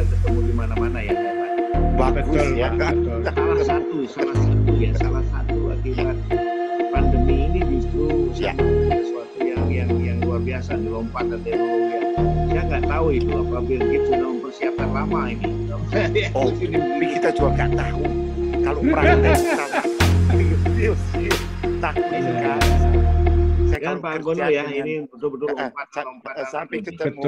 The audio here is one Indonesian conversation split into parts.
ketemu di mana-mana ya, Pak. Bagus Betul, ya. Pak. Betul. Salah satu akibat pandemi ini justru Ya. sesuatu yang luar biasa, lompatan teknologi. Saya nggak tahu itu apa Bill Gates sudah mempersiapkan lama ini. Oh, tapi kita juga nggak tahu kalau praktek kita serius takut kan. Saya Kan kalau Pak kerja Gono ya, dengan- ini betul-betul lompatan sampai ini. ketemu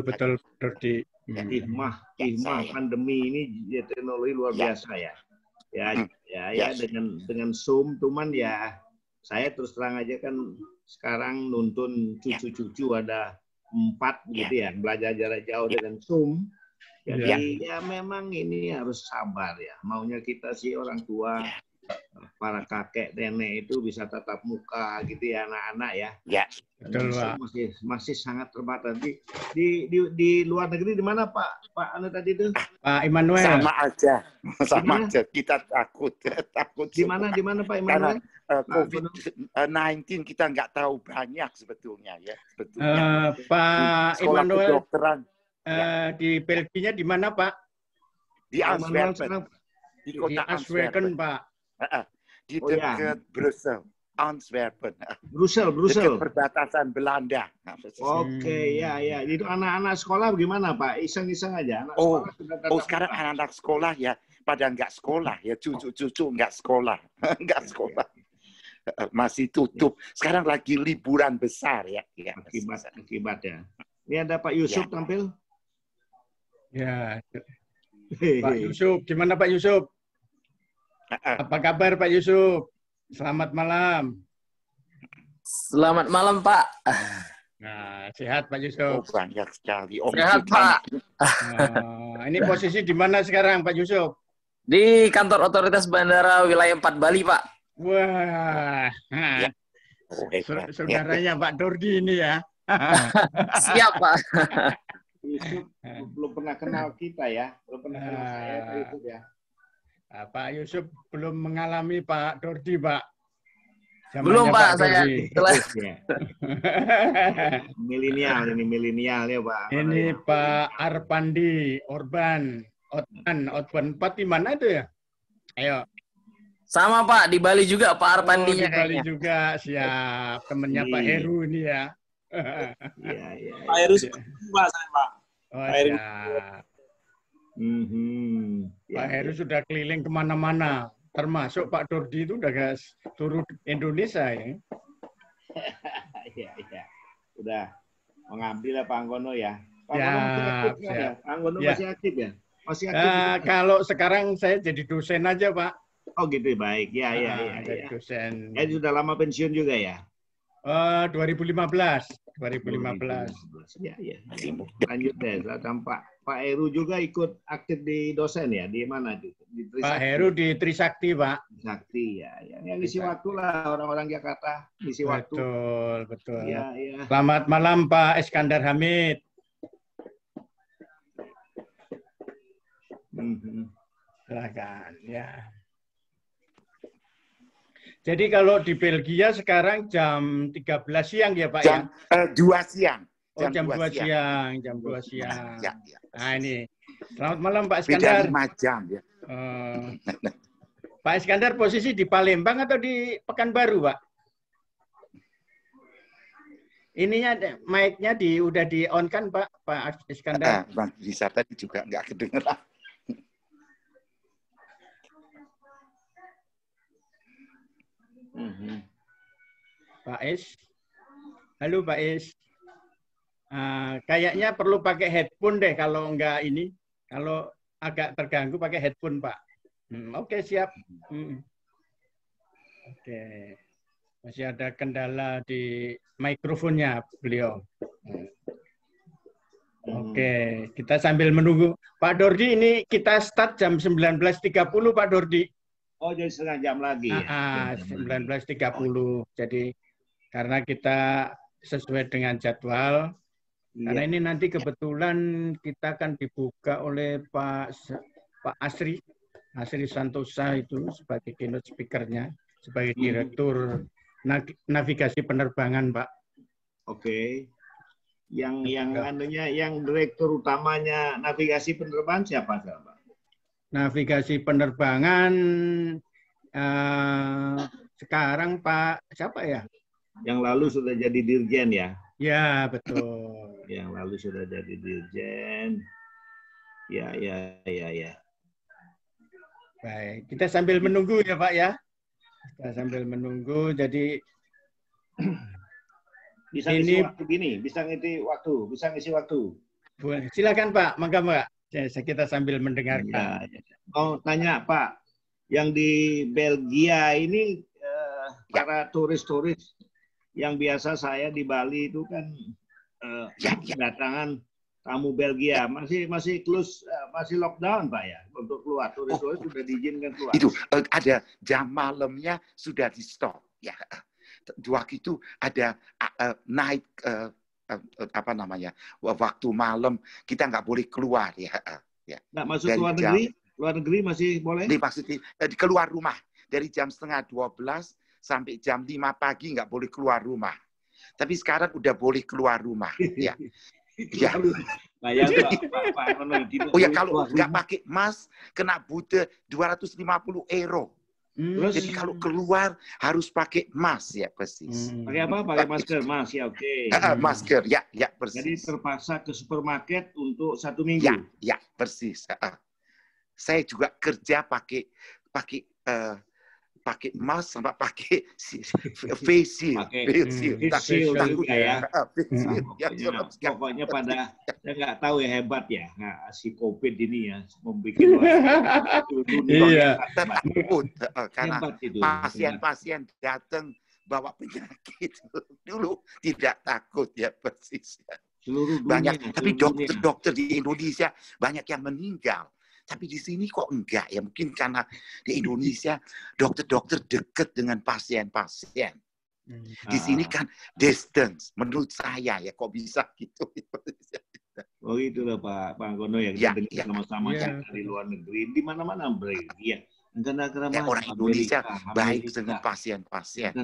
Betul, Dordi. Hikmah saya. pandemi ini ya, teknologi luar Ya. biasa ya. Ya, ya Yes. dengan Zoom, cuman ya saya terus terang aja kan sekarang nuntun cucu-cucu ada 4 gitu ya, belajar jarak jauh dengan Zoom. Jadi ya memang ini harus sabar ya. Maunya kita sih orang tua, para kakek nenek itu bisa tatap muka gitu ya anak-anak ya. Ya. Betul, Pak. Masih sangat terbatas di luar negeri di mana Pak Anu tadi itu? Pak Immanuel. Sama aja Gimana? kita takut Di mana Pak karena Immanuel? COVID-19 kita nggak tahu banyak sebetulnya ya. Sebetulnya. Pak Sekolah Immanuel kedokteran di Belgia di mana, Pak? di Antwerpen, di Di kota Antwerpen, Antwerpen, Pak. di Oh, ya. dekat Brussel, Antwerpen, Brussel. dekat perbatasan Belanda. Oke, ya. Itu anak-anak sekolah bagaimana, Pak? Iseng-iseng aja. Anak Oh, sekolah sudah tatap sekarang muka. anak-anak sekolah ya pada nggak sekolah ya, cucu-cucu nggak sekolah, nggak sekolah. Masih tutup. Sekarang lagi liburan besar ya. Akibat ya. Ini ada Pak Yusuf tampil. Ya. Pak Yusuf, gimana Pak Yusuf? Apa kabar Pak Yusuf? Selamat malam. Selamat malam, Pak. Nah, sehat Pak Oh, Yusuf. banyak sekali. Sehat, Pak. Ini posisi di mana sekarang Pak Yusuf? Di kantor otoritas Bandara Wilayah 4 Bali, Pak. Wah, Ya. Oh, hebat. saudaranya Pak Dordi ini ya. Siap, Pak. Yusuf belum pernah kenal kita ya. Belum pernah kenal saya Pak Yusuf ya. Pak Yusuf belum mengalami Pak Dordi, Pak. Zamannya Belum, Pak. Saya Dordi. Ya. Milenial ya Pak. Ini Pak Arpandi Otban 4 di mana itu ya? Ayo. sama, Pak. Di Bali juga, Pak Arpandinya di Bali kayaknya. juga, siap. Temennya Pak Iya. Heru ini ya. Iya. Pak Heru sudah Pak saya, Pak. Oh, Pak Heru. siap. Ya, Pak Heru sudah keliling kemana-mana. Termasuk Pak Dordi itu udah guys turun Indonesia ya. Iya. Udah mengambil lah Pak Anggono ya. Pak Ya, Anggono masih aktif kan siap. ya? Pak Anggono Ya. masih aktif ya? Masih aktif. juga? Kalau sekarang saya jadi dosen aja, Pak. Oh gitu, baik. Ya. Jadi dosen. Sudah lama pensiun juga ya? 2015. Ya. Lanjut deh. Pak Heru juga ikut aktif di dosen ya? Di mana itu? Di Pak Trisakti. Heru di Trisakti, Pak. Sakti ya. Yang ngisi waktu lah orang-orang Jakarta. Ngisi waktu. Betul. Iya. Selamat malam Pak Iskandar Hamid. Silakan ya. Jadi kalau di Belgia sekarang jam 13 siang ya Pak Jam ya? 2 siang. Oh, jam 2 siang. Jam 2 siang. Ya. Nah ini. Selamat malam Pak Beda Iskandar. 5 jam ya. Pak Iskandar posisi di Palembang atau di Pekanbaru, Pak? Ininya mic-nya udah di on kan Pak Iskandar? Bang Bisa tadi juga nggak kedengeran. Pak Is. Halo Pak Is. Kayaknya perlu pakai headphone deh kalau enggak ini. Kalau agak terganggu pakai headphone, Pak. Oke, siap. Oke. Masih ada kendala di mikrofonnya beliau. Oke, kita sambil menunggu. Pak Dordi, ini kita start jam 19.30, Pak Dordi. Oh, jadi setengah jam lagi ya? 19.30. Jadi karena kita sesuai dengan jadwal, karena ini nanti kebetulan kita akan dibuka oleh Pak Asri Santosa itu sebagai keynote speaker-nya, sebagai direktur navigasi penerbangan, Pak. Oke. yang direktur utamanya navigasi penerbangan siapa, Pak? Navigasi penerbangan sekarang Pak siapa ya? Yang lalu sudah jadi dirjen ya? Ya, betul. Yang lalu sudah jadi dirjen. Ya. Baik, kita sambil menunggu ya Pak ya. Kita sambil menunggu, jadi bisa ngisi waktu gini, bisa ngisi waktu. Silakan Pak, mangga Pak. Kita sambil mendengarkan. Ya. Mau tanya Pak, yang di Belgia ini para turis-turis yang biasa saya di Bali itu kan kedatangan tamu Belgia masih close, masih lockdown Pak ya untuk keluar, turis-turis sudah diizinkan keluar. Itu ada jam malamnya sudah di stop ya. Waktu itu ada night apa namanya, waktu malam kita nggak boleh keluar ya. Nggak masuk luar negeri? Luar negeri masih boleh? Maksudnya keluar rumah dari jam 11:30 sampai jam 5 pagi nggak boleh keluar rumah. Tapi sekarang udah boleh keluar rumah ya. Ya. Oh ya, kalau nggak pakai mask kena bude 250 euro. Jadi kalau keluar harus pakai mask ya, persis. Pakai apa? Pakai masker, mask ya, oke. Masker ya persis. Jadi terpaksa ke supermarket untuk 1 minggu. Ya persis. Saya juga kerja pakai mask sama pakai face shield. Pokoknya pada saya nggak tahu ya, hebat ya si COVID ini ya, membuat dunia takut karena pasien-pasien datang bawa penyakit dulu tidak takut ya, persis. Banyak, tapi dokter-dokter di Indonesia banyak yang meninggal. Tapi di sini kok enggak ya? Mungkin karena di Indonesia dokter-dokter dekat dengan pasien-pasien. Di sini kan distance, menurut saya ya, kok bisa gitu. Oh itulah Pak Anggono ya, kita dengar sama-sama dari luar negeri, di mana-mana ya. Negara-negara orang Indonesia baik dengan pasien-pasien.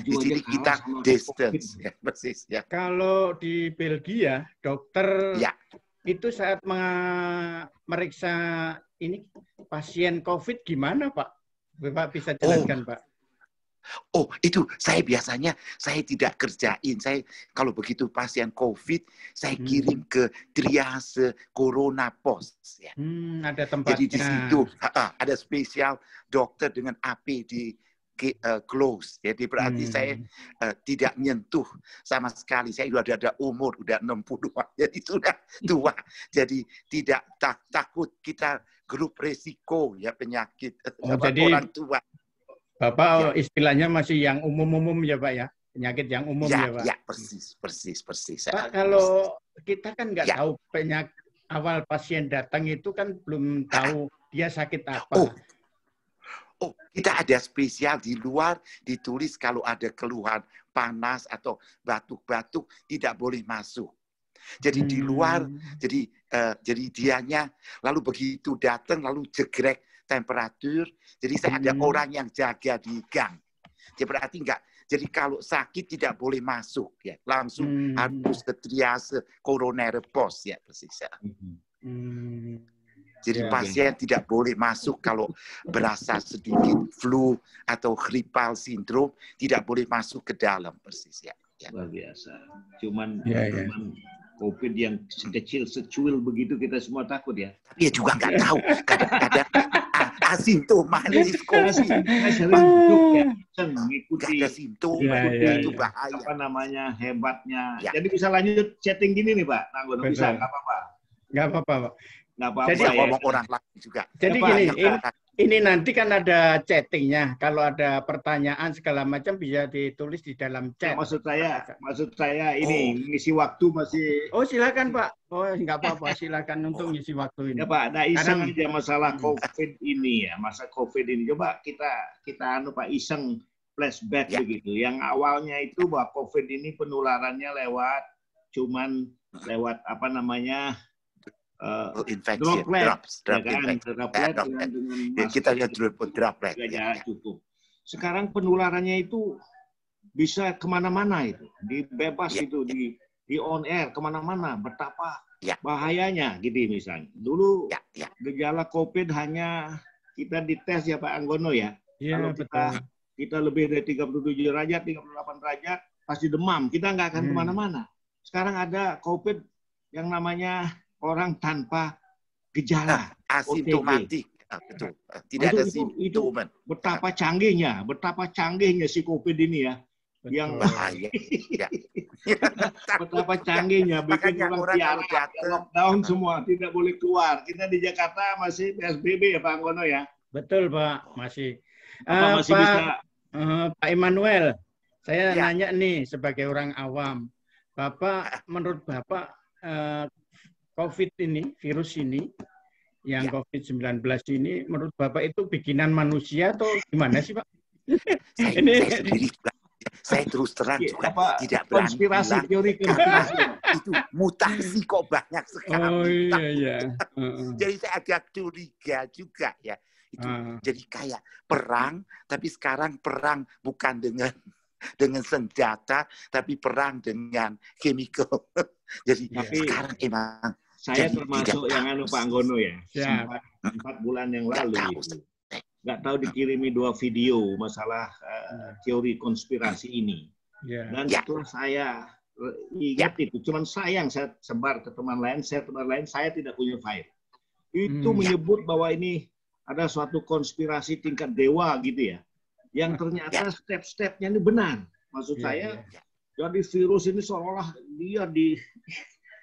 Di sini kita distance, ya, persis ya. Kalau di Belgia, dokter itu saat meriksa ini pasien COVID gimana Pak? Bapak bisa jelaskan Pak? Oh, itu saya biasanya saya tidak kerjain. Saya kalau begitu pasien COVID, saya kirim ke triase Corona Post. Ya. Ada tempatnya. Jadi di situ ada spesial dokter dengan APD close. Jadi berarti saya tidak menyentuh sama sekali. Saya sudah ada umur, udah 60, jadi sudah tua. Jadi tidak takut kita grup resiko ya penyakit jadi orang tua. Bapak istilahnya masih yang umum-umum ya Pak ya? Penyakit yang umum ya Pak? Ya, persis. Pak, kalau kita kan nggak tahu penyakit awal pasien datang itu kan belum tahu dia sakit apa. Oh, kita ada spesial di luar ditulis kalau ada keluhan panas atau batuk-batuk tidak boleh masuk. Jadi di luar, jadi dianya lalu begitu datang lalu jegrek temperatur. Jadi saya ada orang yang jaga di gang. Jadi berarti enggak. Jadi kalau sakit tidak boleh masuk ya, langsung harus ke triase coroner post ya, persis ya. Jadi pasien tidak boleh masuk kalau berasa sedikit flu atau gripal sindrom, tidak boleh masuk ke dalam, persis ya. Luar biasa. Cuman COVID yang kecil secuil begitu kita semua takut ya. Tapi ya juga nggak tahu. Kadang-kadang asimptomatis COVID. Mengikuti simptom itu bahaya. Apa namanya hebatnya. Jadi bisa lanjut chatting gini nih Pak. Tanggung bisa nggak apa-apa. Nggak apa-apa Pak. Nggak apa-apa. Jadi ngomong orang lain juga. Jadi gini, ini nanti kan ada chattingnya. Kalau ada pertanyaan segala macam bisa ditulis di dalam chat. Maksud saya ini ngisi waktu masih. Oh silakan Pak. Oh nggak apa-apa, silakan untuk ngisi waktu ini. Ya Pak, ada iseng aja masalah COVID ini ya, masa COVID ini. Coba kita Pak iseng flashback begitu. Yang awalnya itu bahwa COVID ini penularannya lewat apa namanya? Infeksi, drops, kita lihat droplet. Cukup. Sekarang penularannya itu bisa kemana-mana itu, bebas itu di on air kemana-mana, betapa Ya. bahayanya gitu misalnya. Dulu Ya. gejala COVID hanya kita dites ya Pak Anggono ya. Iya, Kalau betul. kita lebih dari 37 derajat, 38 derajat, pasti demam. Kita nggak akan kemana-mana. Sekarang ada COVID yang namanya orang tanpa gejala. Asimptomatik. Betul. Tidak ada simptomen. Betapa canggihnya si COVID ini ya. Betul. Yang Bahaya. Ya. betapa canggihnya bikin Makanya orang orang tiara, kalau datang, lockdown semua, tidak boleh keluar. Kita di Jakarta masih PSBB ya Pak Anggono ya. Betul Pak, masih. Apa masih Pak, bisa? Pak Immanuel, saya Ya. nanya nih sebagai orang awam, Bapak, menurut Bapak COVID ini, virus ini, yang Ya. COVID-19 ini, menurut Bapak itu bikinan manusia atau gimana sih Pak? Saya terus terang juga tidak berani konspirasi, bilang, teori konspirasi. itu mutasi kok banyak sekali. Oh iya. Jadi saya agak curiga juga ya. Itu jadi kayak perang, tapi sekarang perang bukan dengan senjata, tapi perang dengan chemical. Jadi sekarang emang saya termasuk yang Pak Anggono ya. Siap. 4 bulan yang lalu itu. Nggak tahu dikirimi 2 video masalah teori konspirasi ini. Dan setelah saya ingat itu, cuman sayang saya sebar ke teman lain, saya tidak punya file. Itu menyebut bahwa ini ada suatu konspirasi tingkat dewa gitu ya, yang ternyata step-stepnya ini benar. Maksud saya, jadi virus ini seolah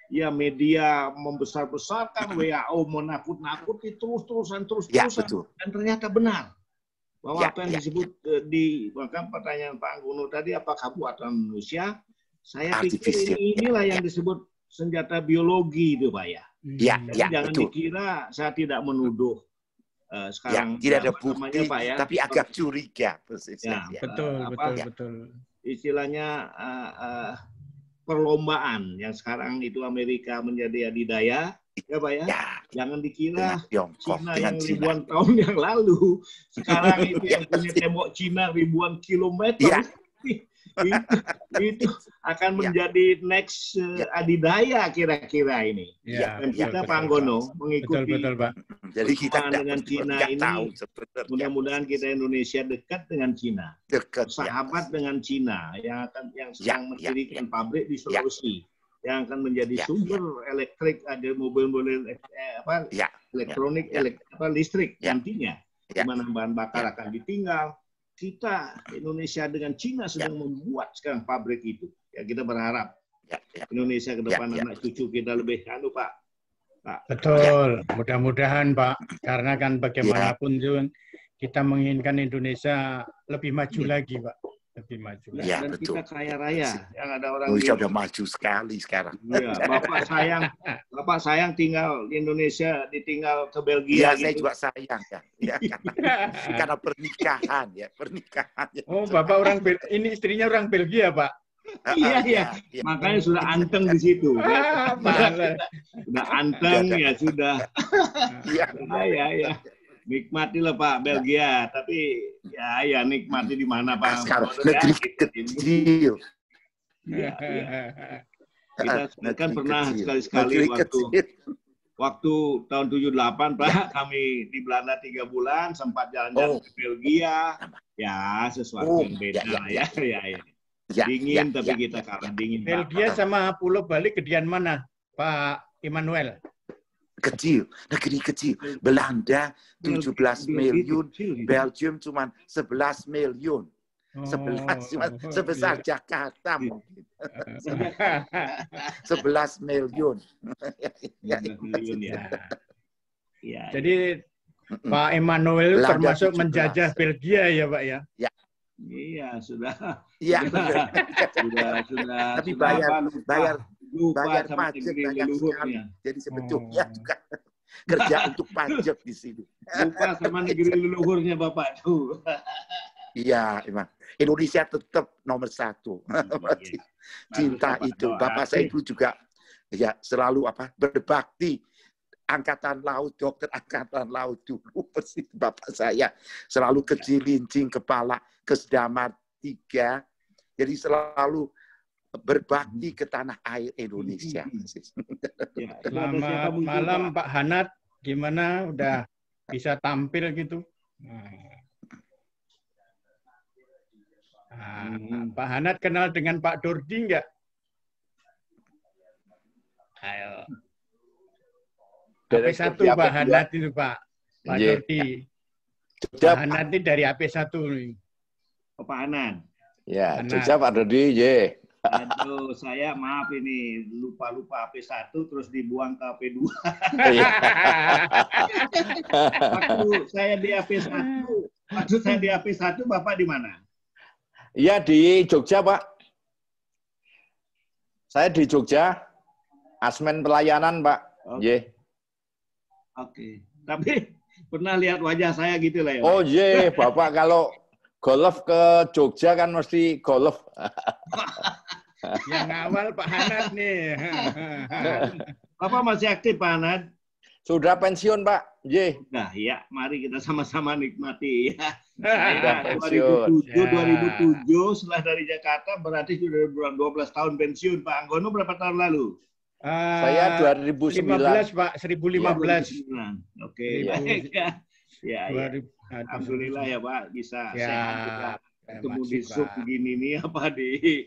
dia media membesar-besarkan, WHO menakut-nakuti terus-terusan, dan ternyata benar bahwa apa yang disebut bahkan pertanyaan Pak Anggono tadi, apakah buatan manusia? Saya pikir inilah yang disebut senjata biologi itu Pak ya. Jangan dikira saya tidak menuduh sekarang tidak ada bukti, Pak, ya, tapi agak curiga. Betul. Istilahnya perlombaan yang sekarang itu Amerika menjadi adidaya, ya Pak ya. Jangan dikira Cina yang ribuan tahun yang lalu, sekarang itu yang punya tembok Cina ribuan kilometer. Itu akan menjadi next adidaya kira-kira ini. Dan kita Pak Anggono mengikuti jadi kita dengan Cina ini. Mudah-mudahan kita Indonesia dekat dengan Cina, sahabat dengan Cina yang sedang mendirikan pabrik di Sulawesi, yang akan menjadi sumber elektrik, ada mobil-mobil elektronik, listrik nantinya, di mana bahan bakar akan ditinggal. Kita Indonesia dengan Cina sedang membuat sekarang pabrik itu. Ya kita berharap Indonesia ke depan anak cucu kita lebih Pak. Betul. Mudah-mudahan Pak, karena kan bagaimanapun juga kita menginginkan Indonesia lebih maju lagi Pak. Lebih maju. Dan kita kaya raya. Yang ada orang Indonesia udah maju sekali sekarang. Ya, Bapak sayang tinggal di Indonesia, ditinggal ke Belgia. Iya, saya juga sayang ya. Karena pernikahan. Oh, Bapak ini istrinya orang Belgia, Pak. Iya. Makanya sudah anteng di situ. Sudah anteng ya sudah. Iya. Nikmatilah Pak Belgia, tapi ya nikmati di mana Pak? Sekarang negeri kecil. Kita kan pernah sekali-sekali waktu tahun 78 Pak, kami di Belanda 3 bulan, sempat jalan-jalan ke Belgia. Ya, sesuatu yang beda ya. Dingin tapi kita kalah dingin. Belgia sama Pulau Bali gedean mana, Pak Immanuel? Kecil, negeri kecil. Belanda 17 million, Belgium cuma 11 million. 11 cuma sebesar Jakarta mungkin. 11 million. Jadi Pak Immanuel termasuk menjajah Belgia ya Pak ya? Iya, sudah. Iya, sudah. Tapi bayar pajak banyak sekali. Jadi sebetulnya juga kerja untuk pajak di sini. Lupa sama negeri leluhurnya Bapak tuh. Iya, emang. Indonesia tetap nomor 1. Cinta itu. Bapak saya itu juga ya selalu berbakti. Angkatan Laut, dokter Angkatan Laut dulu. Persis Bapak saya selalu ke Cilincing, Kepala, ke Damar 3. Jadi selalu berbakti ke tanah air Indonesia. Ya, Selamat malam Pak Hanat, gimana? Udah bisa tampil gitu? Pak Hanat kenal dengan Pak Dordi nggak? Ayo. AP1 Pak Hanat itu Pak. Pak Dordi. Pak Hanat ini dari AP1 nih. Oh, Pak Hanan. Ya, Hanat. Jogja Pak Dordi, ye. Aduh, saya maaf ini lupa AP1 terus dibuang ke AP2. Waktu saya di AP1, Bapak di mana? Iya, di Jogja, Pak. Saya di Jogja. Asmen pelayanan, Pak. Ye. Oke. Tapi pernah lihat wajah saya gitu lah ya. Oh, ye, Bapak kalau golf ke Jogja kan mesti golf. Yang awal Pak Hanat nih. Bapak masih aktif, Pak Hanat? Sudah pensiun, Pak. Ye. Nah, ya, mari kita sama-sama nikmati ya. Sudah Saya pensiun. 2007 setelah dari Jakarta berarti sudah 12 tahun pensiun. Pak Anggono berapa tahun lalu? Saya 2009. 15 Pak, 1015. Oke, Iya. baik ya. Ya, ya. 2000. Alhamdulillah ya Pak, bisa Ya, sehat kita ketemu di makasih, sub Pak. begini nih apa di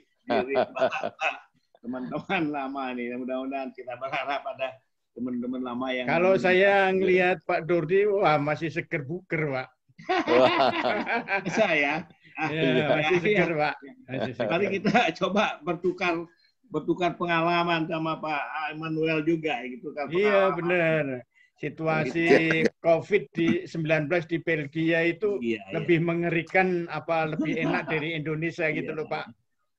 teman-teman lama nih. Mudah-mudahan kita berharap ada teman-teman lama yang Kalau saya ngelihat Pak Dordi, wah masih seger buger, Pak. bisa ya. Ya, masih seger, Pak. Masih seger. Mari kita coba bertukar pengalaman sama Pak Emmanuel juga gitu kan. Iya, benar. Situasi COVID-19 di Belgia itu Iya, lebih mengerikan apa lebih enak dari Indonesia gitu Iya. loh, Pak.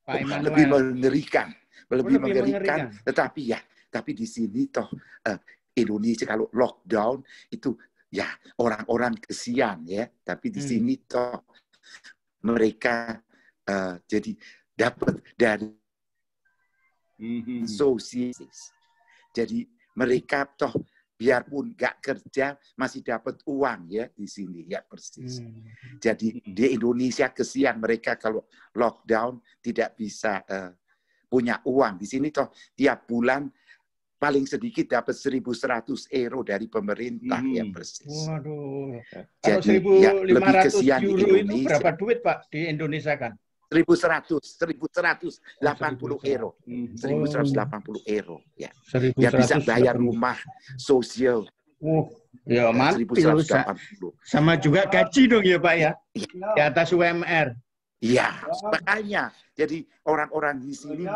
Pak Emmanuel. Lebih mengerikan, lebih mengerikan. mengerikan. Tapi di sini toh Indonesia kalau lockdown itu ya orang-orang kesian ya. Tapi di sini toh mereka jadi dapat dari sosialis. Jadi mereka toh biarpun nggak kerja masih dapat uang ya di sini ya persis. Jadi di Indonesia kesian mereka kalau lockdown tidak bisa punya uang. Di sini toh tiap bulan paling sedikit dapat 1.100 euro dari pemerintah ya persis. Waduh. Kalau Jadi ya, lebih 1.500 kesian di euro itu Indonesia. berapa duit, Pak, di Indonesia kan? 1.180 euro. 1.180 euro ya. Ya bisa bayar rumah sosial. Ya mantul. 1.180. Sama juga gaji dong ya Pak ya? Di atas UMR. Iya, makanya. Jadi orang-orang di sini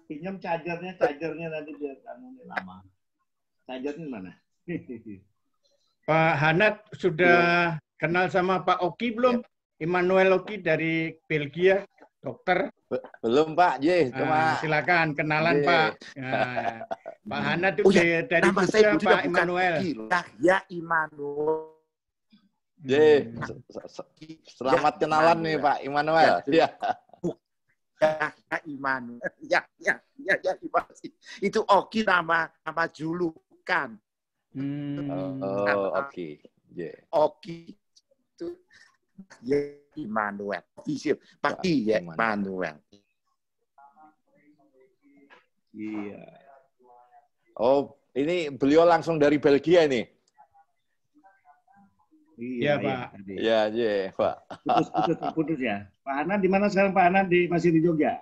pinjam chargernya nanti biar kamu lama. Chargernya mana? Pak Hanat sudah kenal sama Pak Oki belum? Emmanuel Oki dari Belgia, dokter. Belum, Pak. Ye, silakan kenalan, Pak. Pak Hanat itu dari nama saya Jogja, Pak Emmanuel. Ya, Emmanuel. Ye, selamat kenalan nih, Pak Emmanuel. Ya. Ya, Emmanuel. Ya, itu Oki nama julukan. Oke. Oki itu ya Emmanuel. Pak ya Emmanuel. Iya. Oh, ini beliau langsung dari Belgia ini. Iya, Pak. Iya, Pak. Putus ya. Pak Hanan di mana sekarang Pak Hanan? Masih di Jogja?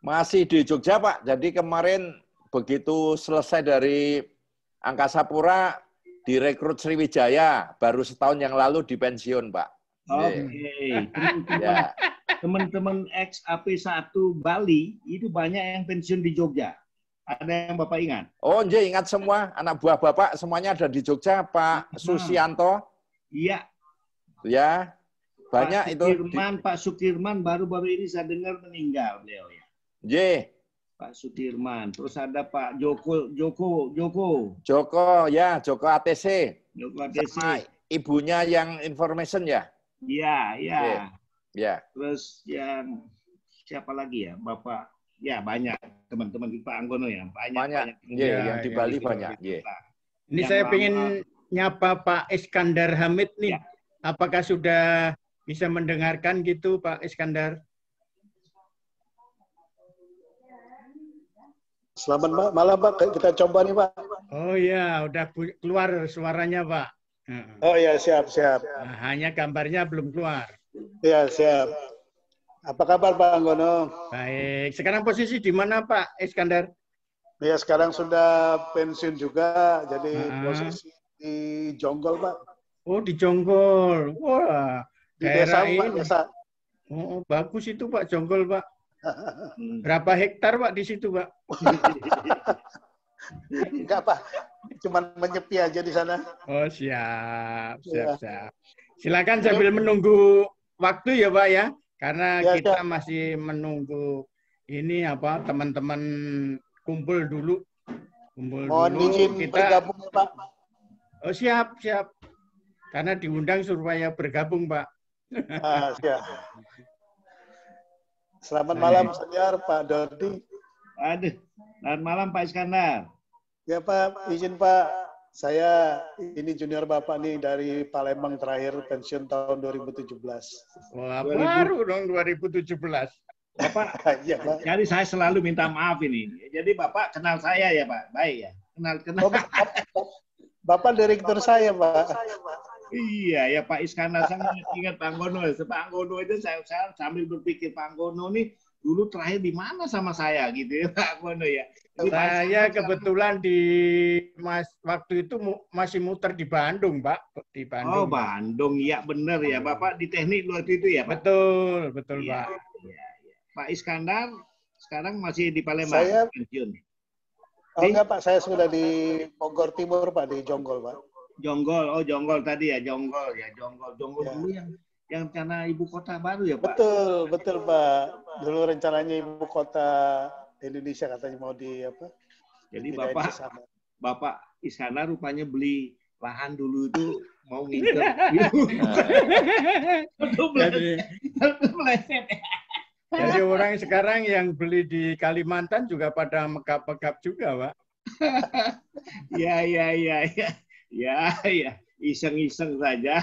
Masih di Jogja, Pak. Jadi kemarin begitu selesai dari Angkasa Pura, direkrut Sriwijaya. Baru setahun yang lalu dipensiun, Pak. Oke. Teman-teman ex AP1 Bali itu banyak yang pensiun di Jogja. Ada yang Bapak ingat? Oh, ingat semua. Anak buah Bapak semuanya ada di Jogja, Pak Susianto. Iya. Ya, banyak Pak Sukirman baru-baru ini saya dengar meninggal beliau ya. Pak Sukirman. Terus ada Pak Joko ya, Joko ATC. Joko ATC. Sama ibunya yang information ya? Iya. Terus yang siapa lagi ya? Bapak ya banyak teman-teman Pak Anggono ya. Banyak. Yang di Bali banyak. Ini saya pengen nyapa Pak Iskandar Hamid nih. Ya. Apakah sudah bisa mendengarkan gitu Pak Iskandar? Selamat malam Pak, kita coba nih Pak. Oh iya, udah keluar suaranya Pak. Oh iya, siap. Nah, hanya gambarnya belum keluar. Iya, siap. Apa kabar Pak Anggono? Baik, sekarang posisi di mana Pak Iskandar? Ya sekarang sudah pensiun juga, jadi posisi di Jonggol Pak. Oh di Jonggol, wah Di daerah desa Pak, ini. desa. Oh bagus itu Pak Jonggol Pak. Berapa hektar Pak di situ Pak? Enggak Pak, cuman menyepi aja di sana. Oh siap. Silakan sambil menunggu waktu ya Pak ya, karena Ya, kita siap. masih menunggu ini apa teman-teman kumpul dulu. Mohon izin bergabung ya Pak. Oh siap. Karena diundang supaya bergabung Pak. Siap. Selamat malam Senior Pak Dordi. Aduh, selamat malam Pak Iskandar. Ya Pak, izin Pak. Saya ini junior Bapak nih dari Palembang terakhir pensiun tahun 2017. Wah, baru dong 2017. Bapak, Iya Pak. jadi saya selalu minta maaf ini. Jadi Bapak kenal saya ya Pak? Baik ya? Kenal. Bapak direktur saya Pak. Iya ya Pak Iskandar, saya ingat Pak Anggono. Pak Anggono aja saya sambil berpikir Pak Anggono nih dulu terakhir di mana sama saya gitu ya Pak Anggono ya. Saya kebetulan waktu itu masih muter di Bandung Pak. Di Bandung. Oh Bandung, ya benar ya Bapak di teknik waktu itu ya Pak? Betul ya, Pak. Ya. Pak Iskandar sekarang masih di Palembang pensiun. Oh enggak Pak, saya sudah di Bogor Timur Pak, di Jonggol Pak. Jonggol tadi ya, Jonggol ya. Dulu yang rencana ibu kota baru ya Pak? Betul Pak. Dulu rencananya ibu kota Indonesia katanya mau di apa? Jadi Bapak Iskandar rupanya beli lahan dulu itu mau ngincer. Jadi orang sekarang yang beli di Kalimantan juga pada megap-megap juga Pak. Ya, iseng-iseng saja.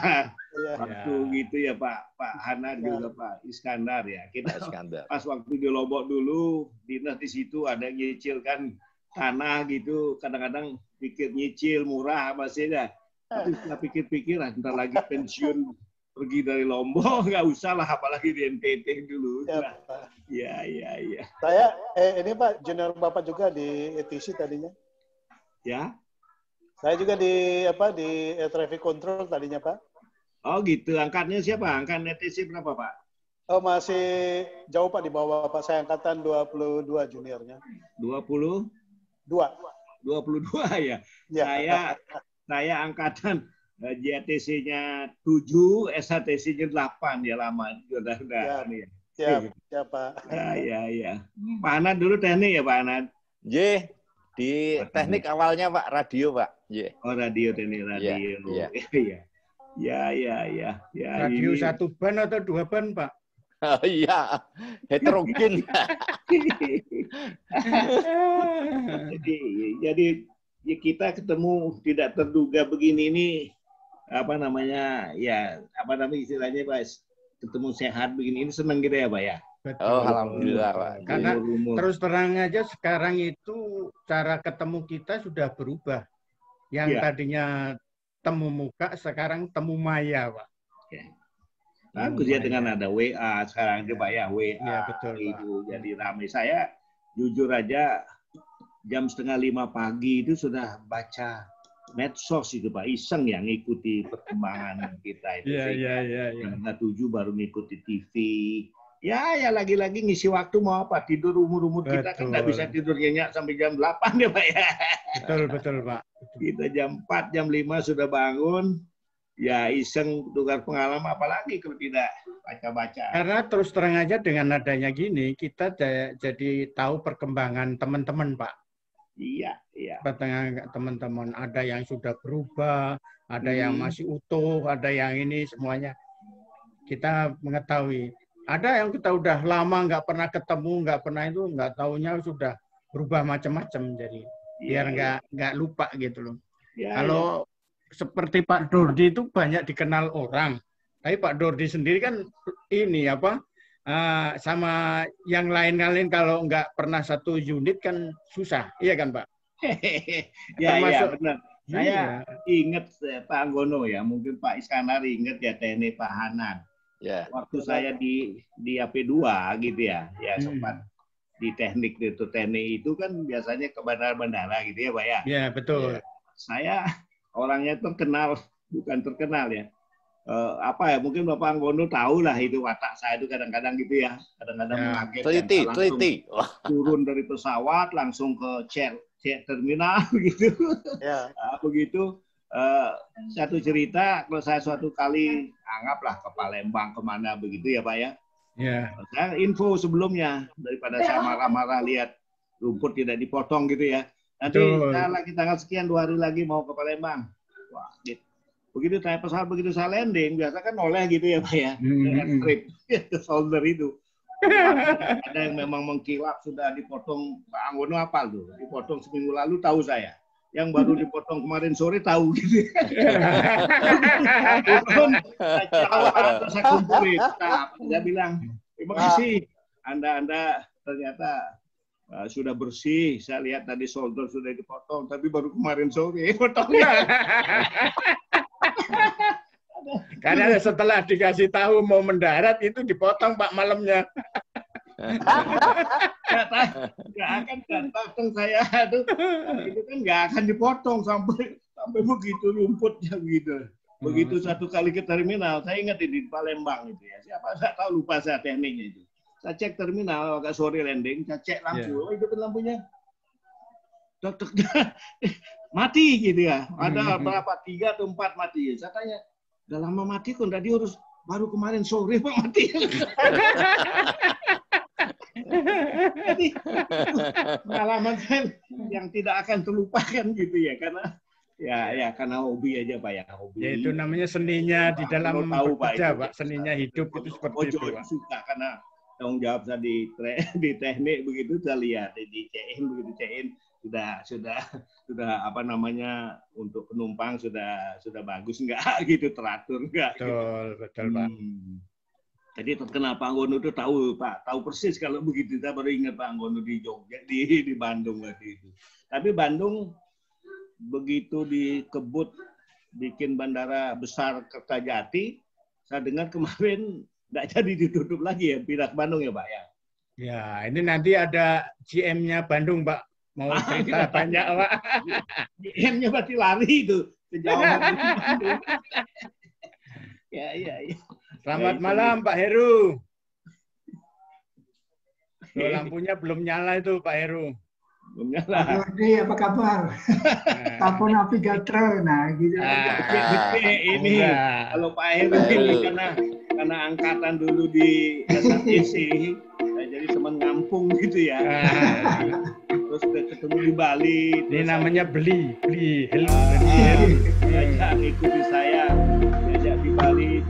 Waktu gitu ya Pak Hana juga Pak Iskandar ya. Kita pas waktu di Lombok dulu, dinas di situ ada yang nyicilkan tanah gitu. Kadang-kadang pikir nyicil murah masih ada. Tapi setelah pikir-pikir, ntar lagi pensiun pergi dari Lombok, nggak usah lah, apalagi di NTT dulu. Ya. Saya ini Pak, junior Bapak juga di ETC tadinya. Ya. Saya juga di air traffic control tadinya Pak. Oh gitu, angkatnya siapa? Angkat ETC berapa Pak? Oh masih jauh Pak di bawah Pak. Saya angkatan 22 juniornya. 22 ya. Saya angkatan JTC-nya 7, SHTC-nya 8 ya lama. Siap Pak. Ya. Pak Anad dulu teknik ya Pak Anad? Di teknik awalnya Pak, radio Pak. Oh radio, teknik radio. Ya. Radio ini... 1 ban atau 2 ban Pak? Oh iya, heterogen. jadi ya kita ketemu tidak terduga begini ini istilahnya Pak, ketemu sehat begini ini senang gitu ya Pak ya. Betul. Oh alhamdulillah Pak. Karena terus terang aja sekarang itu cara ketemu kita sudah berubah. Yang tadinya temu muka sekarang temu maya Pak. Bagus ya dengan ada WA sekarang Pak ya, WA ya, betul, itu Pak. Jadi ramai. Saya jujur aja jam 4:30 pagi itu sudah baca medsos itu Pak, iseng ya ngikuti perkembangan kita itu. Jam 7 baru ngikuti TV. Ya lagi-lagi ngisi waktu mau apa, tidur umur kita kan nggak bisa tidur nyenyak sampai jam 8 ya Pak ya. Betul Pak. Kita jam 4, jam 5 sudah bangun. Ya iseng tukar pengalaman, apalagi kalau tidak baca-baca. Karena terus terang aja dengan adanya gini, kita jadi tahu perkembangan teman-teman Pak. Iya. Teman-teman ada yang sudah berubah, ada yang masih utuh, ada yang ini semuanya. Kita mengetahui. Ada yang kita udah lama nggak pernah ketemu, nggak pernah itu, nggak taunya sudah berubah macam-macam. Jadi biar nggak lupa gitu loh. Kalau seperti Pak Dordi itu banyak dikenal orang, tapi Pak Dordi sendiri kan ini sama yang lain-lain kalau nggak pernah satu unit kan susah, iya kan Pak? Ya, Termasuk, benar. Saya ingat Pak Anggono ya, mungkin Pak Iskandar ingat ya teknik Pak Hanan. Ya. Waktu saya di AP2 gitu ya, sempat di teknik itu kan biasanya ke bandara-bandara gitu ya Pak ya. Ya betul. Ya. Saya orangnya terkenal, bukan terkenal ya. Mungkin Bapak Anggono tahu lah itu watak saya itu kadang-kadang gitu ya, kadang-kadang mengagetkan. Teliti. Turun dari pesawat langsung ke cek terminal gitu. Ya. Begitu satu cerita, kalau saya suatu kali anggaplah ke Palembang kemana begitu ya Pak ya. Ya. Saya info sebelumnya daripada saya marah-marah lihat rumput tidak dipotong gitu ya. Nanti saya lagi tanggal sekian 2 hari lagi mau ke Palembang. Wah, gitu. Begitu saya pesawat, begitu saya landing, biasa kan oleh gitu ya Pak ya, dengan strip ke shoulder itu. Ada yang memang mengkilap sudah dipotong, Pak Anggono apal tuh, dipotong seminggu lalu tahu saya. Yang baru dipotong kemarin sore tahu gitu. Saya kumpulin, saya bilang terima kasih, Anda ternyata sudah bersih. Saya lihat tadi shoulder sudah dipotong, tapi baru kemarin sore potongnya. Karena setelah dikasih tahu mau mendarat itu dipotong Pak malamnya. Nggak akan datang saya itu kan nggak akan dipotong sampai begitu rumputnya begitu. Begitu satu kali ke terminal, saya ingat di Palembang itu ya. Siapa saya tahu, lupa saya tekniknya itu. Saya cek terminal agak sore landing, saya cek lampu, itu kan lampunya mati gitu ya. Ada berapa 3 atau 4 mati. Saya tanya, udah lama mati kok tadi harus baru kemarin sore Pak mati. Jadi pengalaman saya yang tidak akan terlupakan gitu ya, karena karena hobi aja Pak ya, hobi. Ya itu namanya seninya di dalam bekerja Pak, seninya hidup itu seperti itu Pak. Suka karena tanggung jawab saya di teknik begitu, saya lihat di CN sudah apa namanya untuk penumpang sudah bagus nggak gitu, teratur nggak? Betul Pak. Jadi terkenal Pak Anggono itu tahu persis kalau begitu. Saya baru ingat Pak Anggono di Jogja, di Bandung waktu itu. Tapi Bandung begitu dikebut bikin bandara besar Kertajati, saya dengar kemarin nggak jadi ditutup lagi ya, pindah ke Bandung ya Pak ya. Ya ini nanti ada GM-nya Bandung Pak, mau cerita banyak Pak. GM-nya berarti lari itu kejauhan di Bandung. Ya. Selamat malam Pak Heru. Lampunya belum nyala itu Pak Heru. Belum nyala. Pak Jordi, apa kabar? Tapo navigator, nah gitu. Ini kalau Pak Heru ini karena angkatan dulu di SATC, jadi teman ngampung gitu ya. Terus ketemu di Bali. Ini namanya beli. Diajak ikuti saya, diajak di Bali.